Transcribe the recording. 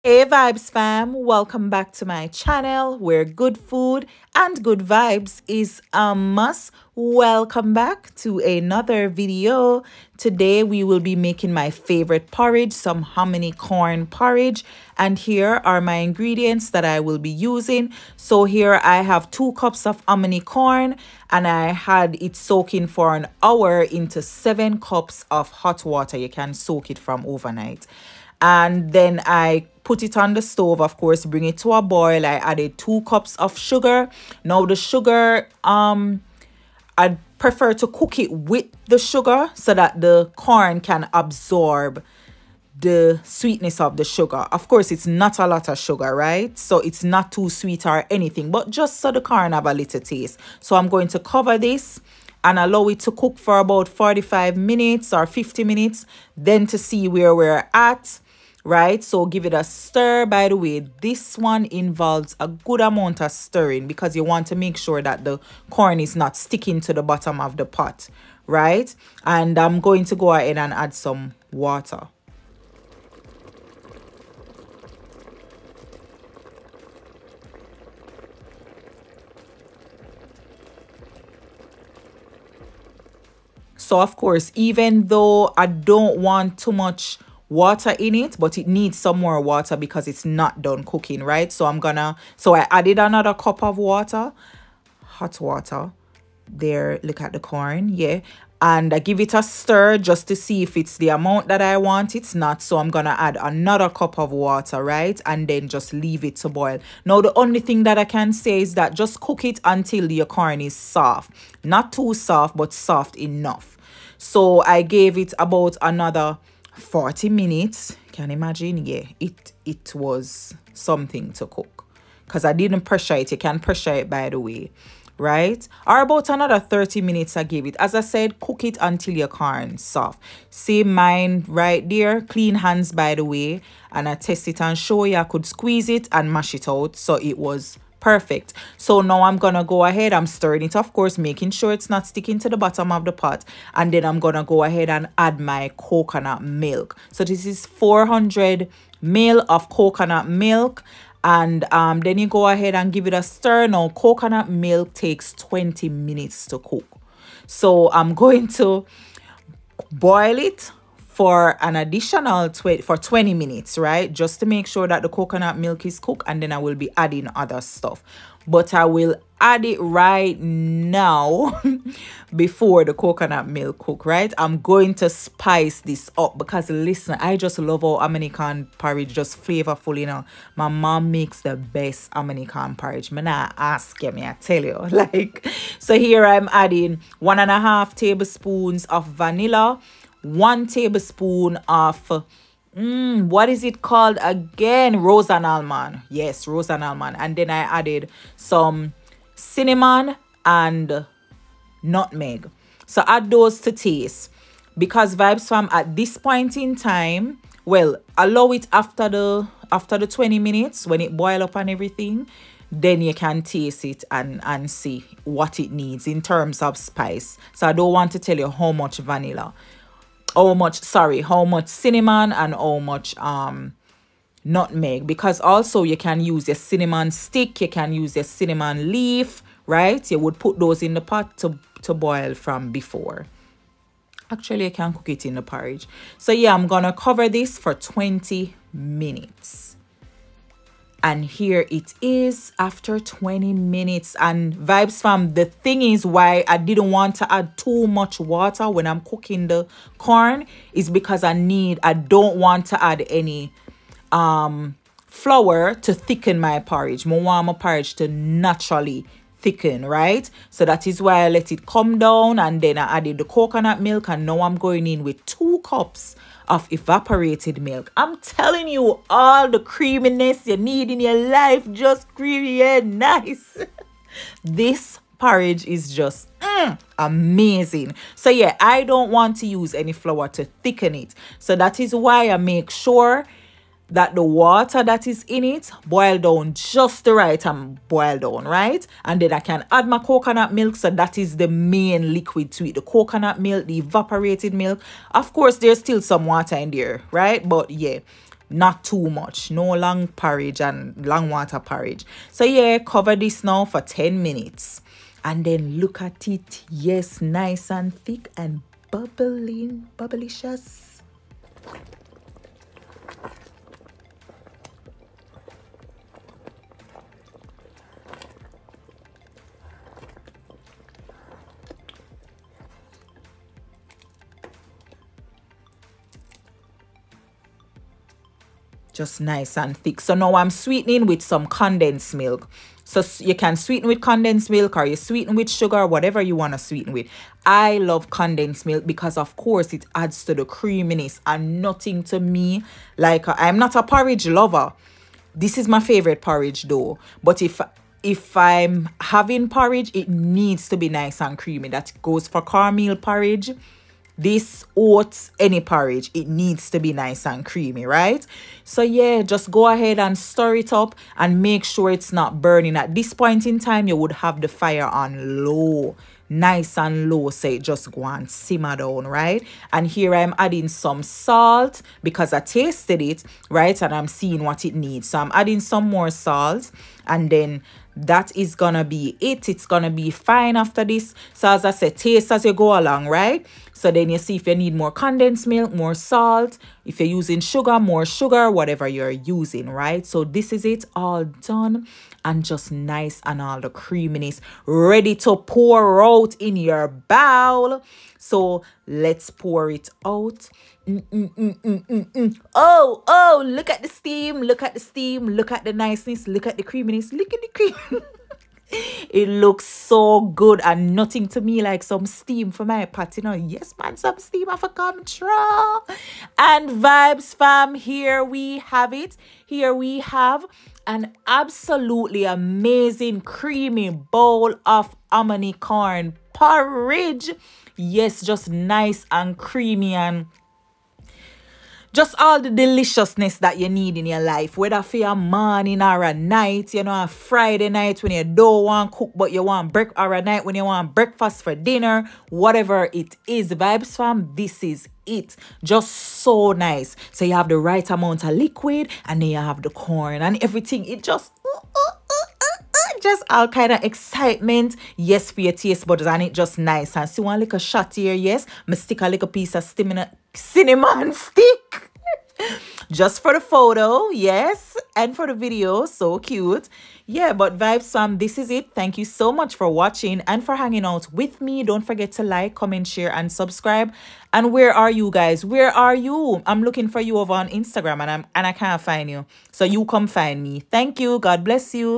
Hey Vibes fam, welcome back to my channel where good food and good vibes is a must. Welcome back to another video. Today we will be making my favorite porridge, some hominy corn porridge, and here are my ingredients that I will be using. So here I have 2 cups of hominy corn and I had it soaking for an hour into 7 cups of hot water. You can soak it from overnight. And then I put it on the stove, of course, bring it to a boil. I added 2 cups of sugar. Now the sugar, I prefer to cook it with the sugar so that the corn can absorb the sweetness of the sugar. Of course, it's not a lot of sugar, right? So it's not too sweet or anything, but just so the corn have a little taste. So I'm going to cover this and allow it to cook for about 45 minutes or 50 minutes, then to see where we're at. Right, so give it a stir. By the way, this one involves a good amount of stirring because you want to make sure that the corn is not sticking to the bottom of the pot, right? And I'm going to go ahead and add some water. So of course, even though I don't want too much water in it, but it needs some more water because it's not done cooking, right? So I added another cup of water, hot water there. Look at the corn, yeah, and I give it a stir just to see if it's the amount that I want. It's not, so I'm gonna add another cup of water, right? And then just leave it to boil. Now the only thing that I can say is that just cook it until your corn is soft, not too soft but soft enough. So I gave it about another 40 minutes. Can you imagine? Yeah, it was something to cook because I didn't pressure it. You can pressure it, by the way, right? Or about another 30 minutes I gave it. As I said, cook it until your corn soft. See mine right there, clean hands, by the way, and I test it and show you I could squeeze it and mash it out, so it was perfect. So now I'm gonna go ahead, I'm stirring it, of course, making sure it's not sticking to the bottom of the pot, and then I'm gonna go ahead and add my coconut milk. So this is 400 ml of coconut milk, and then you go ahead and give it a stir. Now coconut milk takes 20 minutes to cook, so I'm going to boil it for an additional 20 minutes, right? Just to make sure that the coconut milk is cooked, and then I will be adding other stuff. But I will add it right now before the coconut milk cook, right? I'm going to spice this up because listen, I just love how hominy corn porridge just flavorful, you know. My mom makes the best hominy corn porridge. Me not ask you, me I tell you. Like, so here I'm adding 1.5 tablespoons of vanilla, 1 tablespoon of what is it called again? Rose and almond. Yes, rose and almond. And then I added some cinnamon and nutmeg. So add those to taste, because Vibes fam, at this point in time, well, allow it after the 20 minutes when it boil up and everything, then you can taste it and see what it needs in terms of spice. So I don't want to tell you how much vanilla, how much cinnamon and how much nutmeg, because also you can use your cinnamon stick, you can use your cinnamon leaf, right? You would put those in the pot to boil from before. Actually, you can cook it in the porridge. So yeah, I'm gonna cover this for 20 minutes. And here it is after 20 minutes. And Vibes fam, the thing is why I didn't want to add too much water when I'm cooking the corn is because I don't want to add any flour to thicken my porridge. I want my porridge to naturally thicken, right? So that is why I let it come down, and then I added the coconut milk, and now I'm going in with 2 cups of evaporated milk. I'm telling you, all the creaminess you need in your life, just creamy and nice. This porridge is just amazing. So yeah, I don't want to use any flour to thicken it, so that is why I make sure that the water that is in it boil down just the right and boil down, right? And then I can add my coconut milk. So that is the main liquid to it, the coconut milk, the evaporated milk. Of course, there's still some water in there, right? But yeah, not too much. No long porridge and long water porridge. So yeah, cover this now for 10 minutes. And then look at it. Yes, nice and thick and bubbling, bubblicious. Just nice and thick. So now I'm sweetening with some condensed milk. So you can sweeten with condensed milk, or you sweeten with sugar, whatever you want to sweeten with. I love condensed milk because of course it adds to the creaminess, and nothing to me like I'm not a porridge lover. This is my favorite porridge though. But if I'm having porridge, it needs to be nice and creamy. That goes for cornmeal porridge. This oats, any porridge, it needs to be nice and creamy, right? So yeah, just go ahead and stir it up and make sure it's not burning. At this point in time, you would have the fire on low, nice and low, so it just go and simmer down, right? And here I'm adding some salt because I tasted it, right? And I'm seeing what it needs. So I'm adding some more salt, and then that is gonna be it. It's gonna be fine after this. So as I said, taste as you go along, right? So then you see if you need more condensed milk, more salt. If you're using sugar, more sugar, whatever you're using, right? So this is it all done and just nice, and all the creaminess ready to pour out in your bowl. So let's pour it out. Oh, look at the steam, look at the steam, look at the niceness, look at the creaminess, look at the cream. It looks so good, and nothing to me like some steam for my pot, you know. Yes man, some steam have a come true. And Vybz fam, here we have it. Here we have an absolutely amazing creamy bowl of hominy corn porridge. Yes, just nice and creamy, and just all the deliciousness that you need in your life, whether for your morning or a night, you know, a Friday night when you don't want to cook but you want breakfast, or a night when you want breakfast for dinner, whatever it is, Vybz fam, this is it. Just so nice. So you have the right amount of liquid, and then you have the corn and everything. It just just all kind of excitement, yes, for your taste buds, and it just nice. And see one little shot here, yes, me stick a little piece of cinnamon stick just for the photo, yes, and for the video. So cute. Yeah, but Vybz fam, this is it. Thank you so much for watching and for hanging out with me. Don't forget to like, comment, share, and subscribe. And where are you guys? Where are you? I'm looking for you over on Instagram, and I can't find you. So you come find me. Thank you. God bless you.